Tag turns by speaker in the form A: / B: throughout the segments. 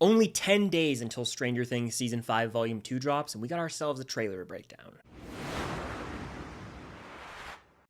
A: Only 10 days until Stranger Things Season 5 Volume 2 drops, and we got ourselves a trailer breakdown.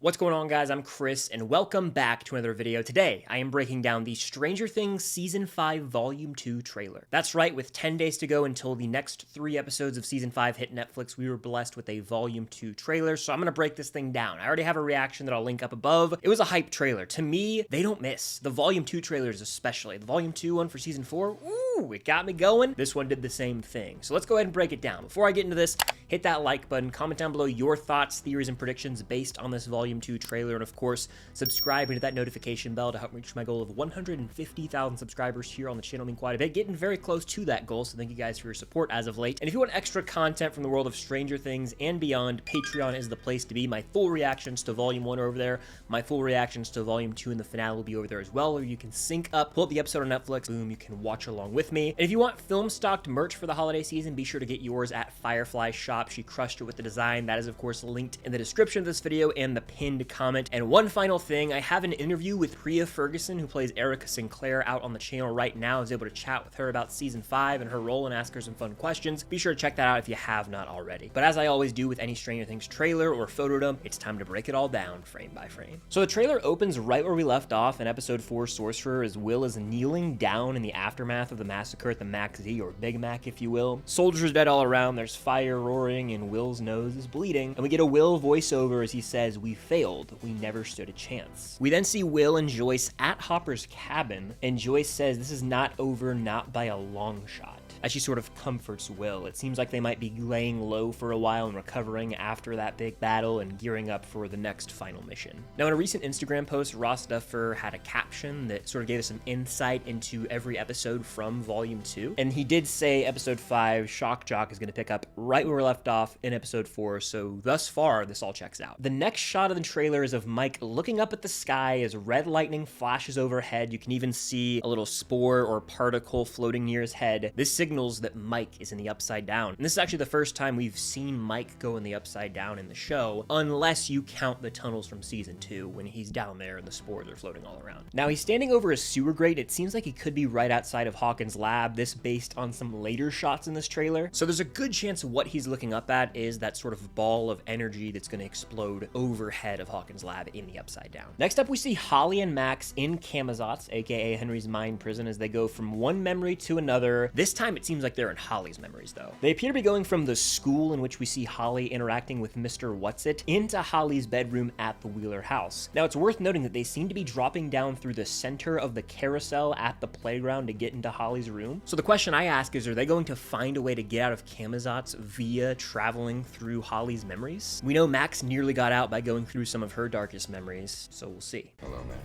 A: What's going on, guys? I'm Chris, and welcome back to another video. Today, I am breaking down the Stranger Things Season 5 Volume 2 trailer. That's right, with 10 days to go until the next 3 episodes of Season 5 hit Netflix, we were blessed with a Volume 2 trailer, so I'm gonna break this thing down. I already have a reaction that I'll link up above. It was a hype trailer. To me, they don't miss. The Volume 2 trailers especially. The Volume 2 one for Season 4, ooh, it got me going. This one did the same thing. So let's go ahead and break it down. Before I get into this, hit that like button, comment down below your thoughts, theories, and predictions based on this Volume 2 trailer, and of course, subscribe and hit that notification bell to help reach my goal of 150,000 subscribers here on the channel. I mean, quite a bit, getting very close to that goal, so thank you guys for your support as of late. And if you want extra content from the world of Stranger Things and beyond, Patreon is the place to be. My full reactions to Volume 1 are over there. My full reactions to Volume 2 and the finale will be over there as well, or you can sync up, pull up the episode on Netflix, boom, you can watch along with me. And if you want film-stocked merch for the holiday season, be sure to get yours at Firefly Shop. She crushed it with the design. That is, of course, linked in the description of this video and the pinned comment. And one final thing, I have an interview with Priah Ferguson, who plays Erica Sinclair, out on the channel right now. I was able to chat with her about Season 5 and her role and ask her some fun questions. Be sure to check that out if you have not already. But as I always do with any Stranger Things trailer or photo dump, it's time to break it all down frame by frame. So the trailer opens right where we left off in Episode 4 Sorcerer, as Will is kneeling down in the aftermath of the massacre at the Max Z, or Big Mac if you will. Soldiers dead all around, there's fire roaring, and Will's nose is bleeding. And we get a Will voiceover as he says, "We failed. We never stood a chance." We then see Will and Joyce at Hopper's cabin, and Joyce says this is not over, not by a long shot, as she sort of comforts Will. It seems like they might be laying low for a while and recovering after that big battle and gearing up for the next final mission. Now, in a recent Instagram post, Ross Duffer had a caption that sort of gave us some insight into every episode from Volume 2, and he did say Episode 5, Shock Jock, is going to pick up right where we left off in Episode 4, so thus far, this all checks out. The next shot of the trailer is of Mike looking up at the sky as red lightning flashes overhead. You can even see a little spore or particle floating near his head. This signals that Mike is in the Upside Down. And this is actually the first time we've seen Mike go in the Upside Down in the show, unless you count the tunnels from Season 2 when he's down there and the spores are floating all around. Now, he's standing over a sewer grate. It seems like he could be right outside of Hawkins' lab, this based on some later shots in this trailer. So there's a good chance what he's looking up at is that sort of ball of energy that's going to explode overhead of Hawkins' lab in the Upside Down. Next up, we see Holly and Max in Camazotz, aka Henry's mind prison, as they go from one memory to another. This time it seems like they're in Holly's memories, though. They appear to be going from the school in which we see Holly interacting with Mr. Whatsit into Holly's bedroom at the Wheeler house. Now, it's worth noting that they seem to be dropping down through the center of the carousel at the playground to get into Holly's room. So the question I ask is, are they going to find a way to get out of Camazotz via traveling through Holly's memories? We know Max nearly got out by going through some of her darkest memories, so we'll see.
B: Hello, man.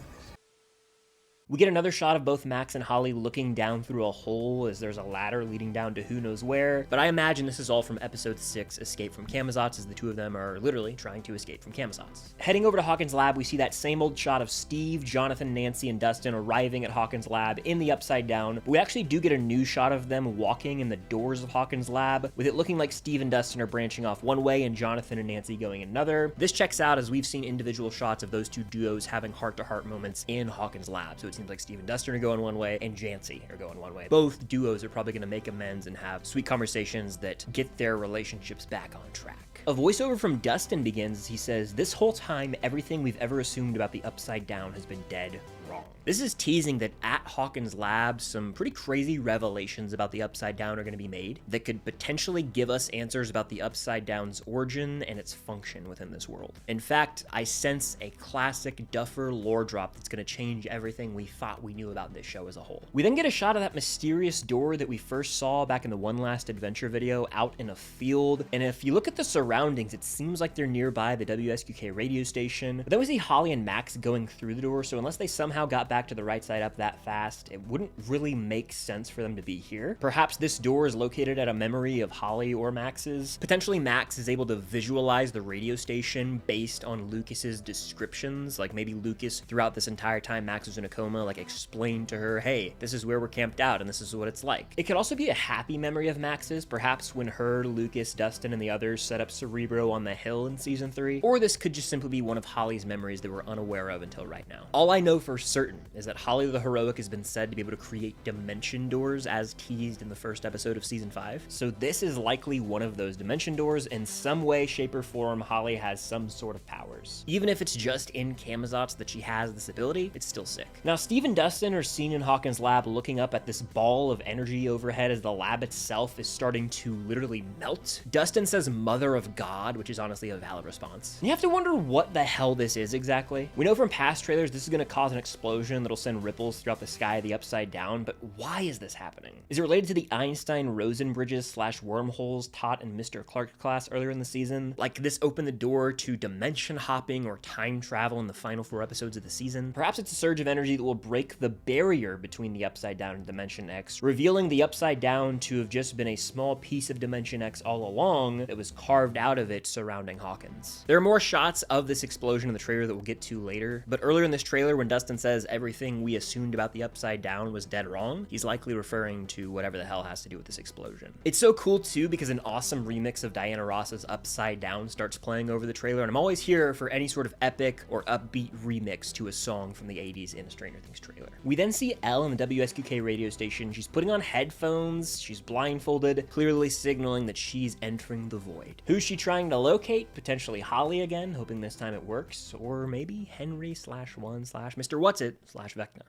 A: We get another shot of both Max and Holly looking down through a hole as there's a ladder leading down to who knows where, but I imagine this is all from Episode 6, Escape from Camazotz, as the two of them are literally trying to escape from Camazotz. Heading over to Hawkins' lab, we see that same old shot of Steve, Jonathan, Nancy, and Dustin arriving at Hawkins' lab in the Upside Down. But we actually do get a new shot of them walking in the doors of Hawkins' lab, with it looking like Steve and Dustin are branching off one way and Jonathan and Nancy going another. This checks out as we've seen individual shots of those two duos having heart-to-heart moments in Hawkins' lab, so it seems like Steve and Dustin are going one way and Jancy are going one way. Both duos are probably going to make amends and have sweet conversations that get their relationships back on track. A voiceover from Dustin begins as he says, "This whole time, everything we've ever assumed about the Upside Down has been dead wrong." This is teasing that at Hawkins' lab, some pretty crazy revelations about the Upside Down are going to be made that could potentially give us answers about the Upside Down's origin and its function within this world. In fact, I sense a classic Duffer lore drop that's going to change everything we thought we knew about this show as a whole. We then get a shot of that mysterious door that we first saw back in the One Last Adventure video out in a field, and if you look at the surroundings, it seems like they're nearby the WSQK radio station. But then we see Holly and Max going through the door, so unless they somehow got back to the right side up that fast, it wouldn't really make sense for them to be here. Perhaps this door is located at a memory of Holly or Max's. Potentially Max is able to visualize the radio station based on Lucas's descriptions, like maybe Lucas throughout this entire time Max was in a coma, like explained to her, hey, this is where we're camped out and this is what it's like. It could also be a happy memory of Max's, perhaps when her, Lucas, Dustin, and the others set up Cerebro on the hill in Season 3, or this could just simply be one of Holly's memories that we're unaware of until right now. All I know for certain is that Holly the Heroic has been said to be able to create dimension doors as teased in the first episode of season 5. So this is likely one of those dimension doors. In some way, shape, or form, Holly has some sort of powers. Even if it's just in Camazotz that she has this ability, it's still sick. Now, Steve and Dustin are seen in Hawkins' lab looking up at this ball of energy overhead as the lab itself is starting to literally melt. Dustin says Mother of God, which is honestly a valid response. And you have to wonder what the hell this is exactly. We know from past trailers this is going to cause an explosion that'll send ripples throughout the sky of the Upside Down, but why is this happening? Is it related to the Einstein-Rosen bridges / wormholes taught in Mr. Clark's class earlier in the season? Like, could this open the door to dimension hopping or time travel in the final 4 episodes of the season? Perhaps it's a surge of energy that will break the barrier between the Upside Down and Dimension X, revealing the Upside Down to have just been a small piece of Dimension X all along that was carved out of it surrounding Hawkins. There are more shots of this explosion in the trailer that we'll get to later, but earlier in this trailer when Dustin says everything we assumed about the Upside Down was dead wrong, he's likely referring to whatever the hell has to do with this explosion. It's so cool too because an awesome remix of Diana Ross's Upside Down starts playing over the trailer, and I'm always here for any sort of epic or upbeat remix to a song from the 80s in a Stranger Things trailer. We then see Elle in the WSQK radio station. She's putting on headphones, she's blindfolded, clearly signaling that she's entering the void. Who's she trying to locate? Potentially Holly again, hoping this time it works, or maybe Henry /1 / Mr. What's-It / Vecna.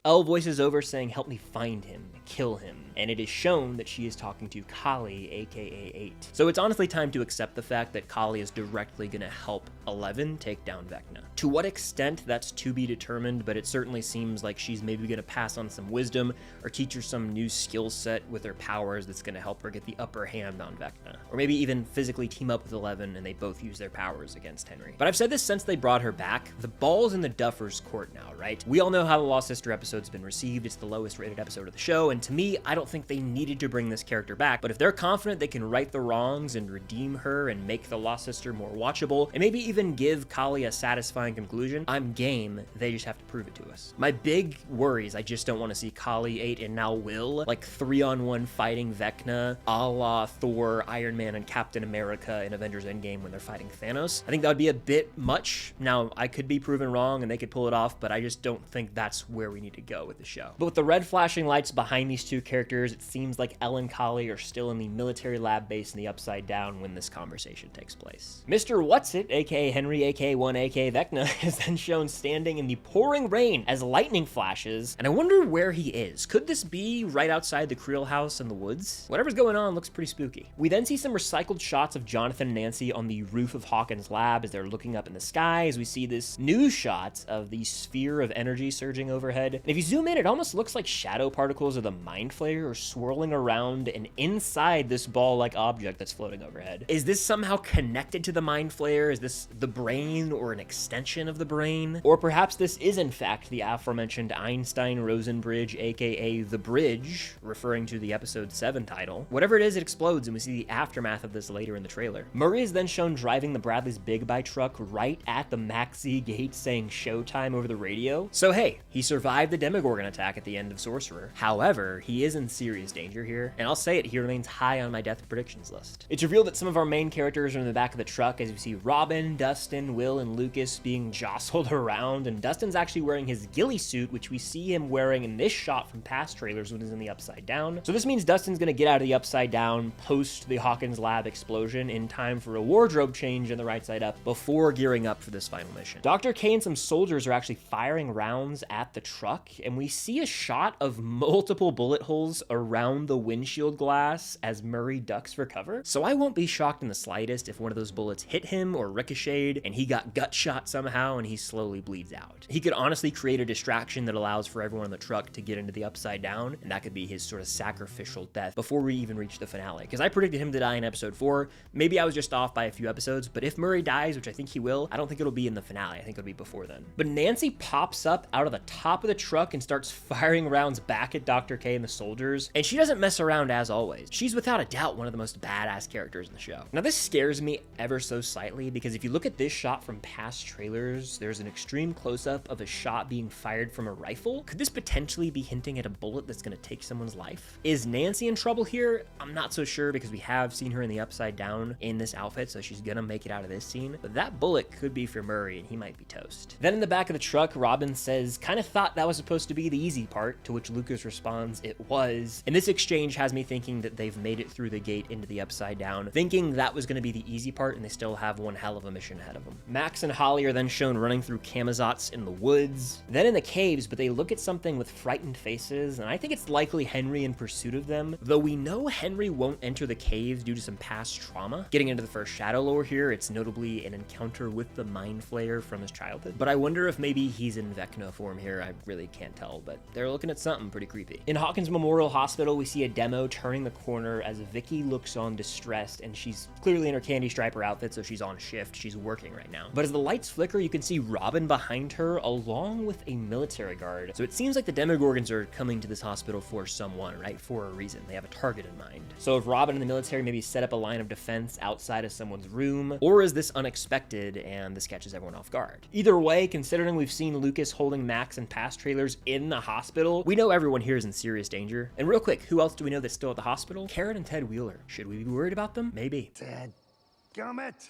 A: Elle voices over saying, "Help me find him, kill him," and it is shown that she is talking to Kali, aka 8. So it's honestly time to accept the fact that Kali is directly gonna help 11 take down Vecna. To what extent, that's to be determined, but it certainly seems like she's maybe gonna pass on some wisdom or teach her some new skill set with her powers that's gonna help her get the upper hand on Vecna. Or maybe even physically team up with 11 and they both use their powers against Henry. But I've said this since they brought her back, the ball's in the Duffer's court now, right? We all know how the Lost Sister episode's been received. It's the lowest rated episode of the show, and to me, I don't think they needed to bring this character back, but if they're confident they can right the wrongs and redeem her and make the Lost Sister more watchable, and maybe even give Kali a satisfying conclusion, I'm game. They just have to prove it to us. My big worry is I just don't want to see Kali, 8, and now Will, like 3-on-1 fighting Vecna, a la Thor, Iron Man, and Captain America in Avengers Endgame when they're fighting Thanos. I think that would be a bit much. Now, I could be proven wrong and they could pull it off, but I just don't think that's where we need to go with the show. But with the red flashing lights behind these two characters, it seems like Elle and Kali are still in the military lab base in the Upside Down when this conversation takes place. Mr. What's-It, aka Henry, aka 1, aka Vecna, is then shown standing in the pouring rain as lightning flashes, and I wonder where he is. Could this be right outside the Creel house in the woods? Whatever's going on looks pretty spooky. We then see some recycled shots of Jonathan and Nancy on the roof of Hawkins' lab as they're looking up in the sky, as we see this news shot of the sphere of energy surging overhead. And if you zoom in, it almost looks like shadow particles of the Mind Flayer are swirling around and inside this ball-like object that's floating overhead. Is this somehow connected to the Mind Flayer? Is this the brain or an extension of the brain? Or perhaps this is in fact the aforementioned Einstein-Rosen bridge, aka the bridge, referring to the episode 7 title. Whatever it is, it explodes and we see the aftermath of this later in the trailer. Murray is then shown driving the Bradley's Big Buy truck right at the Maxi gate saying showtime over the radio. So hey, he survived the Demogorgon attack at the end of Sorcerer. However, he is in serious danger here, and I'll say it, he remains high on my death predictions list. It's revealed that some of our main characters are in the back of the truck as we see Robin, Dustin, Will, and Lucas being jostled around, and Dustin's actually wearing his ghillie suit, which we see him wearing in this shot from past trailers when he's in the Upside Down. So this means Dustin's gonna get out of the Upside Down post the Hawkins lab explosion in time for a wardrobe change in the right side up before gearing up for this final mission. Dr. K and some soldiers are actually firing rounds at the truck, and we see a shot of multiple bullet holes around the windshield glass as Murray ducks for cover. So I won't be shocked in the slightest if one of those bullets hit him or ricocheted and he got gut shot somehow and he slowly bleeds out. He could honestly create a distraction that allows for everyone in the truck to get into the Upside Down, and that could be his sort of sacrificial death before we even reach the finale. Because I predicted him to die in episode 4. Maybe I was just off by a few episodes, but if Murray dies, which I think he will, I don't think it'll be in the finale. I think it'll be before then. But Nancy pops up out of the top of the truck and starts firing rounds back at Dr. K and the soldiers, and she doesn't mess around as always. She's without a doubt one of the most badass characters in the show. Now this scares me ever so slightly because if you look look at this shot from past trailers, there's an extreme close-up of a shot being fired from a rifle. Could this potentially be hinting at a bullet that's gonna take someone's life? Is Nancy in trouble here? I'm not so sure because we have seen her in the Upside Down in this outfit, so she's gonna make it out of this scene. But that bullet could be for Murray and he might be toast. Then in the back of the truck, Robin says, kind of thought that was supposed to be the easy part, to which Lucas responds, it was. And this exchange has me thinking that they've made it through the gate into the Upside Down, thinking that was gonna be the easy part and they still have one hell of a mission ahead of them. Max and Holly are then shown running through Camazotz in the woods, then in the caves, but they look at something with frightened faces, and I think it's likely Henry in pursuit of them, though we know Henry won't enter the caves due to some past trauma. Getting into the first shadow lore here, it's notably an encounter with the Mind Flayer from his childhood, but I wonder if maybe he's in Vecna form here. I really can't tell, but they're looking at something pretty creepy. In Hawkins Memorial Hospital, we see a demo turning the corner as Vicky looks on distressed, and she's clearly in her candy striper outfit, so she's on shift. She's working right now. But as the lights flicker, you can see Robin behind her along with a military guard. So it seems like the Demogorgons are coming to this hospital for someone, right? For a reason. They have a target in mind. So if Robin and the military maybe set up a line of defense outside of someone's room, or is this unexpected and this catches everyone off guard? Either way, considering we've seen Lucas holding Max in past trailers in the hospital, we know everyone here is in serious danger. And real quick, who else do we know that's still at the hospital? Karen and Ted Wheeler. Should we be worried about them? Maybe.
B: Dadgummit.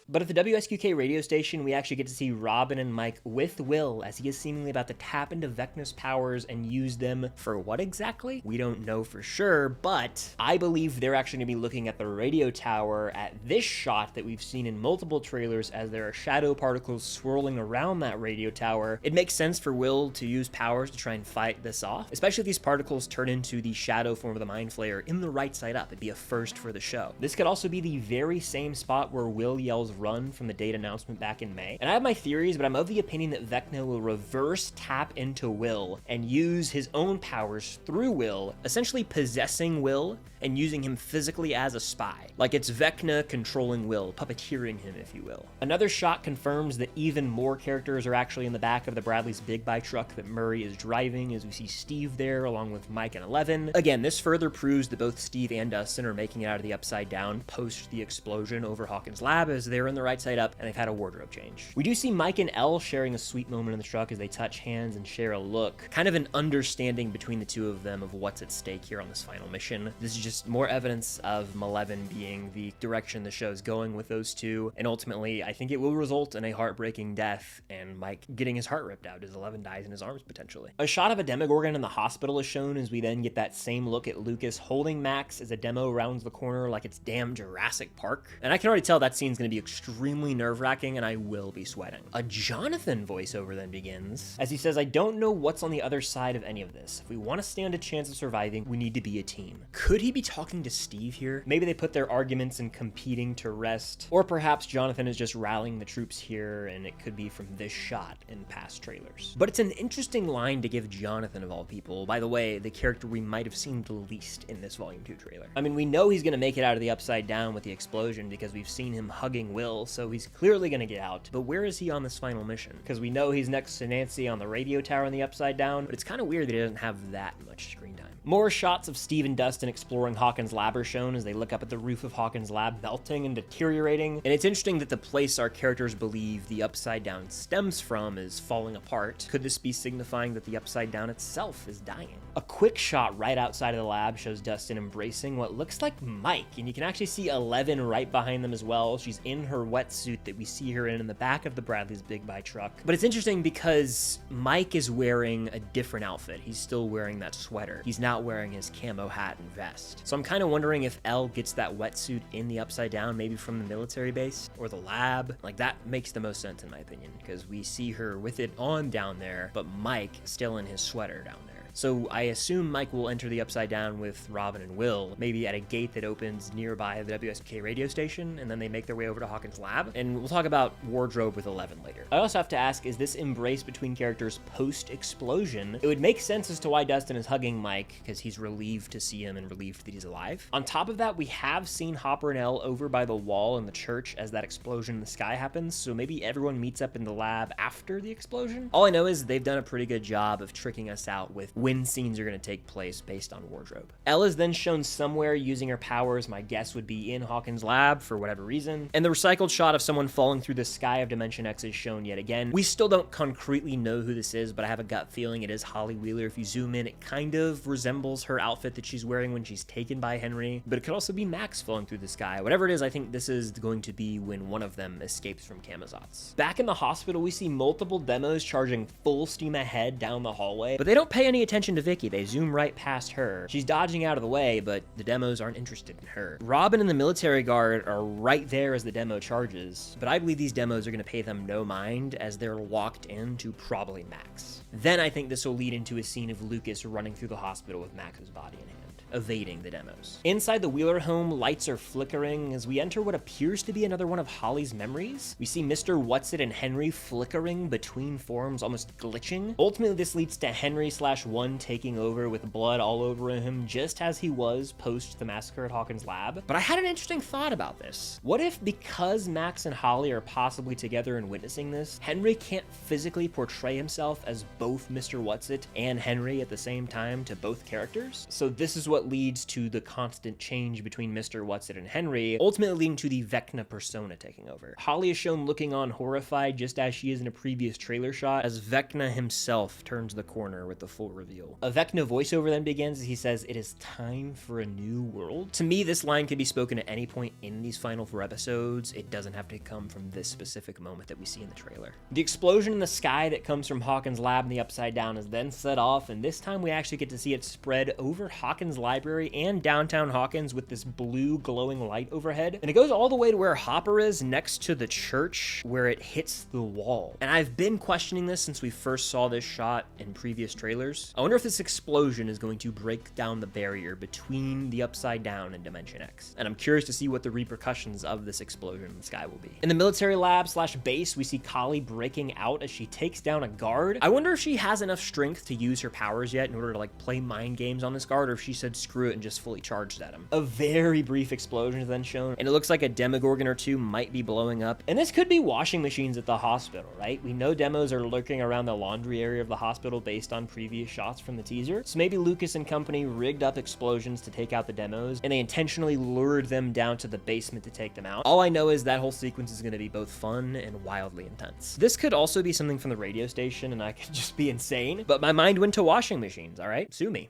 A: But at the WSQK radio station, we actually get to see Robin and Mike with Will as he is seemingly about to tap into Vecna's powers and use them for what exactly? We don't know for sure, but I believe they're actually going to be looking at the radio tower at this shot that we've seen in multiple trailers as there are shadow particles swirling around that radio tower. It makes sense for Will to use powers to try and fight this off, especially if these particles turn into the shadow form of the Mind Flayer in the right side up. It'd be a first for the show. This could also be the very same spot where Will yells run from the date announcement back in May. And I have my theories, but I'm of the opinion that Vecna will reverse tap into Will and use his own powers through Will, essentially possessing Will and using him physically as a spy. Like it's Vecna controlling Will, puppeteering him, if you will. Another shot confirms that even more characters are actually in the back of the Bradley's big buy truck that Murray is driving, as we see Steve there along with Mike and Eleven. Again, this further proves that both Steve and Dustin are making it out of the Upside Down post the explosion over Hawkins' lab, as they're in the right side up and they've had a wardrobe change. We do see Mike and Elle sharing a sweet moment in the truck as they touch hands and share a look. Kind of an understanding between the two of them of what's at stake here on this final mission. This is just more evidence of Maleven being the direction the show's going with those two, and ultimately I think it will result in a heartbreaking death and Mike getting his heart ripped out as Eleven dies in his arms potentially. A shot of a Demogorgon in the hospital is shown as we then get that same look at Lucas holding Max as a demo rounds the corner like it's damn Jurassic Park. And I can already tell that scene's gonna be extremely nerve-wracking and I will be sweating. A Jonathan voiceover then begins as he says, I don't know what's on the other side of any of this. If we want to stand a chance of surviving, we need to be a team. Could he be talking to Steve here? Maybe they put their arguments and competing to rest, or perhaps Jonathan is just rallying the troops here and it could be from this shot in past trailers. But it's an interesting line to give Jonathan of all people. By the way, the character we might have seen the least in this Volume 2 trailer. I mean, we know he's gonna make it out of the Upside Down with the explosion because we've seen him hugging Will, so he's clearly gonna get out. But where is he on this final mission? Because we know he's next to Nancy on the radio tower in the Upside Down, but it's kind of weird that he doesn't have that much screen time. More shots of Steve and Dustin exploring Hawkins' lab are shown as they look up at the roof of Hawkins' lab melting and deteriorating. And it's interesting that the place our characters believe the Upside Down stems from is falling apart. Could this be signifying that the Upside Down itself is dying? A quick shot right outside of the lab shows Dustin embracing what looks like Mike, and you can actually see Eleven right behind them as well. She's in her wetsuit that we see her in the back of the Bradley's Big Buy truck. But it's interesting because Mike is wearing a different outfit. He's still wearing that sweater. He's not wearing his camo hat and vest. So I'm kind of wondering if Elle gets that wetsuit in the Upside Down, maybe from the military base or the lab. Like, that makes the most sense in my opinion, because we see her with it on down there, but Mike still in his sweater down there. So I assume Mike will enter the Upside Down with Robin and Will, maybe at a gate that opens nearby the WSK radio station, and then they make their way over to Hawkins' lab. And we'll talk about wardrobe with Eleven later. I also have to ask, is this embrace between characters post-explosion? It would make sense as to why Dustin is hugging Mike, because he's relieved to see him and relieved that he's alive. On top of that, we have seen Hopper and Elle over by the wall in the church as that explosion in the sky happens, so maybe everyone meets up in the lab after the explosion. All I know is they've done a pretty good job of tricking us out with when scenes are going to take place based on wardrobe. Elle is then shown somewhere using her powers. My guess would be in Hawkins' lab for whatever reason. And the recycled shot of someone falling through the sky of Dimension X is shown yet again. We still don't concretely know who this is, but I have a gut feeling it is Holly Wheeler. If you zoom in, it kind of resembles her outfit that she's wearing when she's taken by Henry, but it could also be Max falling through the sky. Whatever it is, I think this is going to be when one of them escapes from Camazotz. Back in the hospital, we see multiple demos charging full steam ahead down the hallway, but they don't pay any attention to Vicky. They zoom right past her. She's dodging out of the way, but the demos aren't interested in her. Robin and the military guard are right there as the demo charges, but I believe these demos are going to pay them no mind as they're locked into probably Max. Then I think this will lead into a scene of Lucas running through the hospital with Max's body in hand, evading the demos. Inside the Wheeler home, lights are flickering as we enter what appears to be another one of Holly's memories. We see Mr. Whatsit and Henry flickering between forms, almost glitching. Ultimately, this leads to Henry/1 taking over with blood all over him, just as he was post the massacre at Hawkins' lab. But I had an interesting thought about this. What if, because Max and Holly are possibly together and witnessing this, Henry can't physically portray himself as both Mr. Whatsit and Henry at the same time to both characters? So this is what leads to the constant change between Mr. Whatsit and Henry, ultimately leading to the Vecna persona taking over. Holly is shown looking on horrified, just as she is in a previous trailer shot, as Vecna himself turns the corner with the full reveal. A Vecna voiceover then begins as he says, "It is time for a new world." To me, this line can be spoken at any point in these final 4 episodes. It doesn't have to come from this specific moment that we see in the trailer. The explosion in the sky that comes from Hawkins' lab in the Upside Down is then set off, and this time we actually get to see it spread over Hawkins' library and downtown Hawkins with this blue glowing light overhead. And it goes all the way to where Hopper is, next to the church, where it hits the wall. And I've been questioning this since we first saw this shot in previous trailers. I wonder if this explosion is going to break down the barrier between the Upside Down and Dimension X. And I'm curious to see what the repercussions of this explosion in the sky will be. In the military lab/base, we see Kali breaking out as she takes down a guard. I wonder if she has enough strength to use her powers yet in order to like play mind games on this guard, or if she said screw it and just fully charged at him. A very brief explosion is then shown, and it looks like a Demogorgon or two might be blowing up. And this could be washing machines at the hospital, right? We know demos are lurking around the laundry area of the hospital based on previous shots from the teaser. So maybe Lucas and company rigged up explosions to take out the demos, and they intentionally lured them down to the basement to take them out. All I know is that whole sequence is going to be both fun and wildly intense. This could also be something from the radio station, and I could just be insane, but my mind went to washing machines, all right? Sue me.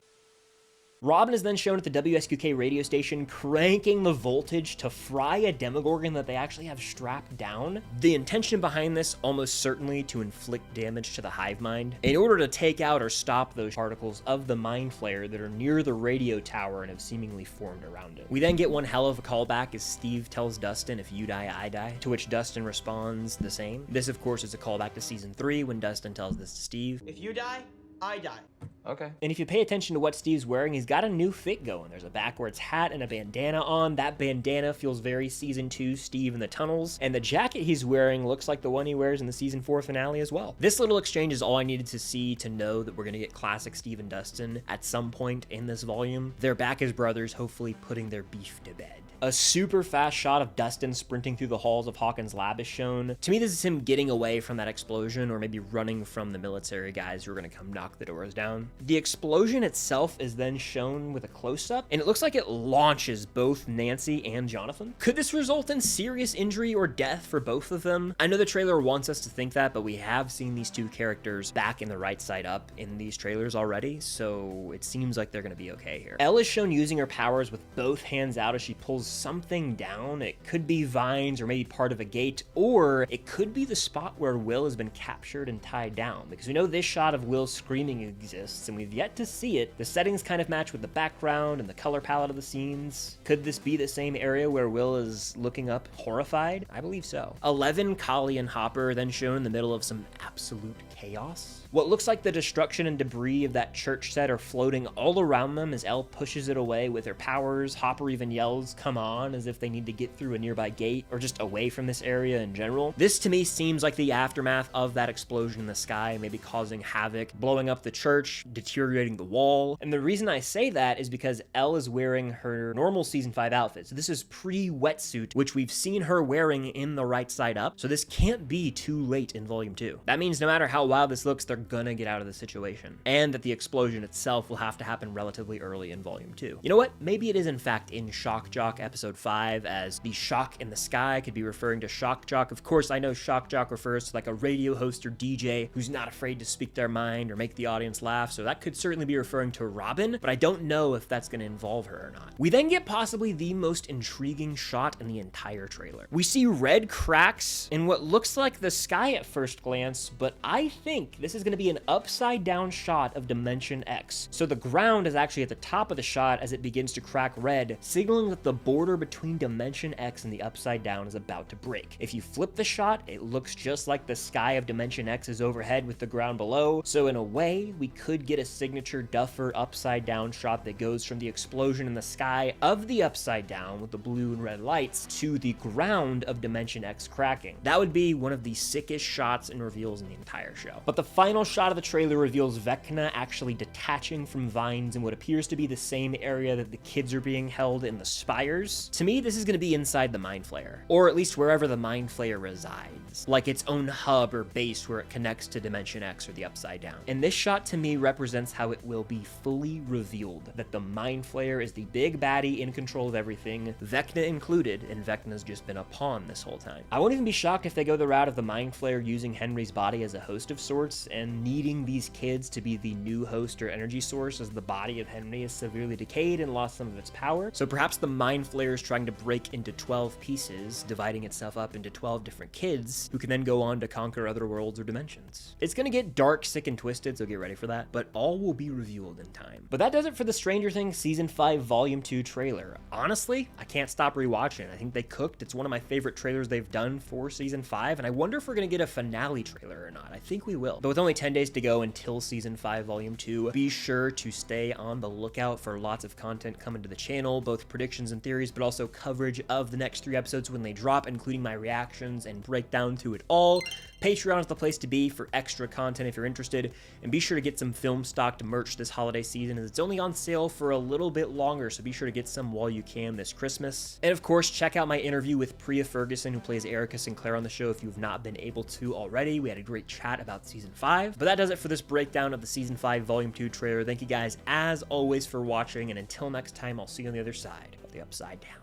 A: Robin is then shown at the WSQK radio station cranking the voltage to fry a Demogorgon that they actually have strapped down. The intention behind this almost certainly to inflict damage to the hive mind in order to take out or stop those particles of the mind flare that are near the radio tower and have seemingly formed around it. We then get one hell of a callback as Steve tells Dustin, "If you die, I die," to which Dustin responds the same. This, of course, is a callback to season 3 when Dustin tells this to Steve.
C: "If you die, I die."
A: Okay. And if you pay attention to what Steve's wearing, he's got a new fit going. There's a backwards hat and a bandana on. That bandana feels very season 2 Steve in the tunnels. And the jacket he's wearing looks like the one he wears in the season 4 finale as well. This little exchange is all I needed to see to know that we're going to get classic Steve and Dustin at some point in this volume. They're back as brothers, hopefully putting their beef to bed. A super fast shot of Dustin sprinting through the halls of Hawkins' lab is shown. To me, this is him getting away from that explosion, or maybe running from the military guys who are going to come knock the doors down. The explosion itself is then shown with a close-up, and it looks like it launches both Nancy and Jonathan. Could this result in serious injury or death for both of them? I know the trailer wants us to think that, but we have seen these two characters back in the right side up in these trailers already, so it seems like they're going to be okay here. Elle is shown using her powers with both hands out as she pulls something down. It could be vines or maybe part of a gate, or it could be the spot where Will has been captured and tied down, because we know this shot of Will screaming exists and we've yet to see it. The settings kind of match with the background and the color palette of the scenes. Could this be the same area where Will is looking up horrified? I believe so. 11, Kali, and Hopper are then shown in the middle of some absolute chaos. What looks like the destruction and debris of that church set are floating all around them as Elle pushes it away with her powers. Hopper even yells, "Come on," as if they need to get through a nearby gate or just away from this area in general. This to me seems like the aftermath of that explosion in the sky, maybe causing havoc, blowing up the church, deteriorating the wall. And the reason I say that is because Elle is wearing her normal season 5 outfit. So this is pre-wetsuit, which we've seen her wearing in the right side up. So this can't be too late in volume 2. That means no matter how wild this looks, they're gonna get out of the situation, and that the explosion itself will have to happen relatively early in Volume 2. You know what? Maybe it is in fact in Shock Jock Episode 5, as the shock in the sky could be referring to Shock Jock. Of course, I know Shock Jock refers to like a radio host or DJ who's not afraid to speak their mind or make the audience laugh, so that could certainly be referring to Robin, but I don't know if that's gonna involve her or not. We then get possibly the most intriguing shot in the entire trailer. We see red cracks in what looks like the sky at first glance, but I think this is gonna be an upside down shot of Dimension X. So the ground is actually at the top of the shot as it begins to crack red, signaling that the border between Dimension X and the upside down is about to break. If you flip the shot, it looks just like the sky of Dimension X is overhead with the ground below, so in a way, we could get a signature Duffer upside down shot that goes from the explosion in the sky of the upside down with the blue and red lights to the ground of Dimension X cracking. That would be one of the sickest shots and reveals in the entire show. But the final shot of the trailer reveals Vecna actually detaching from vines in what appears to be the same area that the kids are being held in the spires. To me, this is going to be inside the Mind Flayer, or at least wherever the Mind Flayer resides, like its own hub or base where it connects to Dimension X or the Upside Down. And this shot to me represents how it will be fully revealed that the Mind Flayer is the big baddie in control of everything, Vecna included, and Vecna's just been a pawn this whole time. I won't even be shocked if they go the route of the Mind Flayer using Henry's body as a host of sorts and needing these kids to be the new host or energy source, as the body of Henry is severely decayed and lost some of its power. So perhaps the Mind Flayer is trying to break into 12 pieces, dividing itself up into 12 different kids who can then go on to conquer other worlds or dimensions. It's gonna get dark, sick, and twisted, so get ready for that, but all will be revealed in time. But that does it for the Stranger Things Season 5 Volume 2 trailer. Honestly, I can't stop rewatching. I think they cooked. It's one of my favorite trailers they've done for Season 5, and I wonder if we're gonna get a finale trailer or not. I think we will. But with only 10 days to go until Season 5 Volume 2, be sure to stay on the lookout for lots of content coming to the channel, both predictions and theories, but also coverage of the next 3 episodes when they drop, including my reactions and breakdown to it all. Patreon is the place to be for extra content if you're interested, and be sure to get some film stocked merch this holiday season, as it's only on sale for a little bit longer, so be sure to get some while you can this Christmas. And of course, check out my interview with Priah Ferguson, who plays Erica Sinclair on the show, if you've not been able to already. We had a great chat about Season 5. But that does it for this breakdown of the Season 5 Volume 2 trailer. Thank you guys, as always, for watching, and until next time, I'll see you on the other side of the Upside Down.